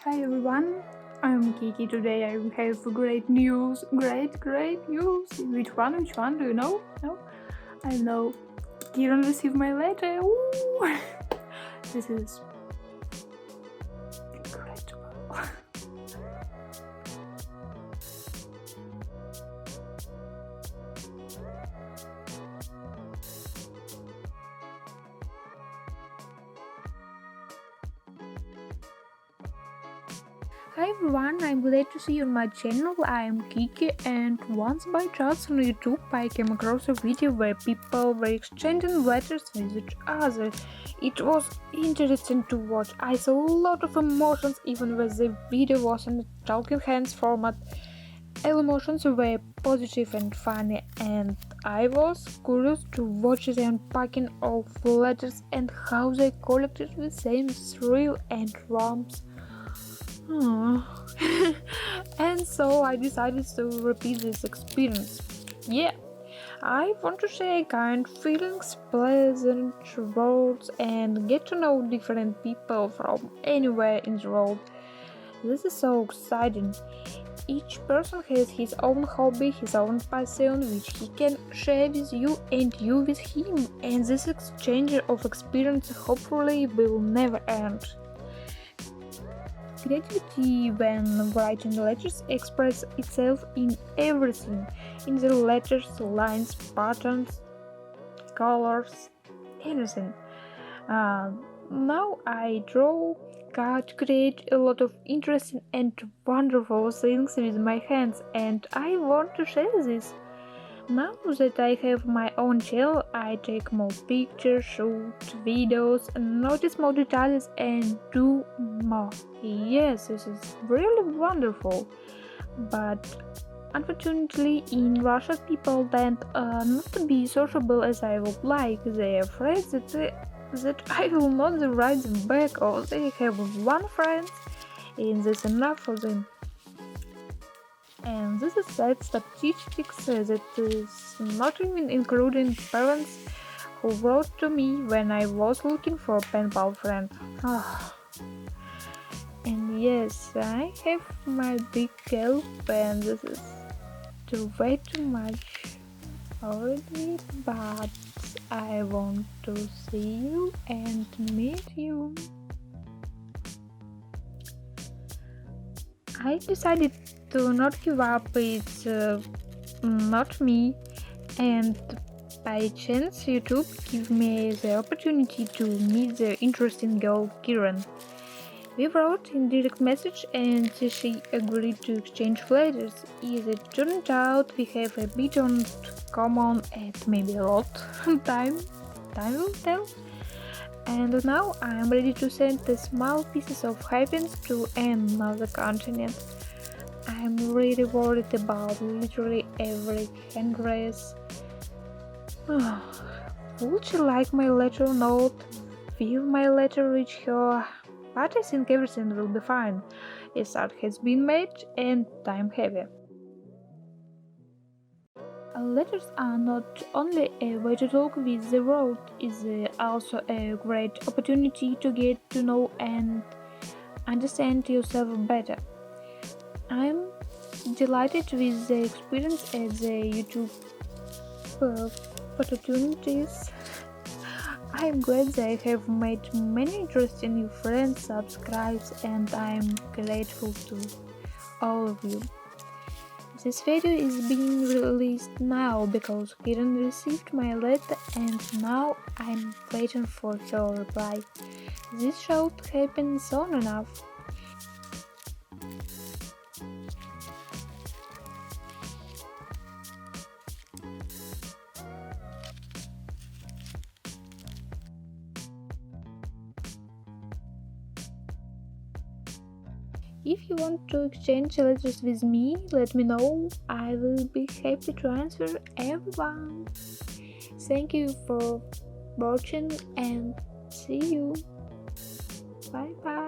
Hi everyone, I'm Kiki. Today I have great news. Great news. Which one? Do you know? No? I know. Kiren received my letter. Woo! This is incredible. Hi everyone, I'm glad to see you on my channel. I am Kiki, and once by chance on YouTube I came across a video where people were exchanging letters with each other. It was interesting to watch. I saw a lot of emotions even when the video was in a talking hands format. All emotions were positive and funny, and I was curious to watch the unpacking of letters and how they collected the same thrill and warmth. And so I decided to repeat this experience. Yeah, I want to share kind feelings, pleasant words, and get to know different people from anywhere in the world. This is so exciting. Each person has his own hobby, his own passion, which he can share with you and you with him, and this exchange of experience hopefully will never end. Creativity when writing letters expresses itself in everything, in the letters, lines, patterns, colors, anything. Now I draw, cut, create a lot of interesting and wonderful things with my hands, and I want to share this. Now that I have my own channel, I take more pictures, shoot videos, notice more details, and do more. Yes, this is really wonderful. But unfortunately, in Russia, people tend not to be sociable as I would like. They are afraid that I will not write them back, or they have one friend, and that's enough for them. And this is sad statistics that is not even including parents who wrote to me when I was looking for a Penpal friend. And yes, I have my big help, and this is way too much already, but I want to see you and meet you. I decided to not give up. It's not me, and by chance YouTube gave me the opportunity to meet the interesting girl Kiren. We wrote in direct message and she agreed to exchange letters. As it turned out, we have a bit on common and maybe a lot. Time will tell. And now I am ready to send the small pieces of happiness to another continent. I am really worried about literally every handgrace. Would she like my letter or not? Will my letter reach her? But I think everything will be fine. A start has been made and time heavy. Letters are not only a way to talk with the world, it's also a great opportunity to get to know and understand yourself better. I'm delighted with the experience and the YouTube opportunities. I'm glad that I have made many interesting new friends, subscribes, and I'm grateful to all of you. This video is being released now because Kiren received my letter and now I'm waiting for her reply. This should happen soon enough. If you want to exchange letters with me, let me know. I will be happy to answer everyone. Thank you for watching and see you. Bye bye.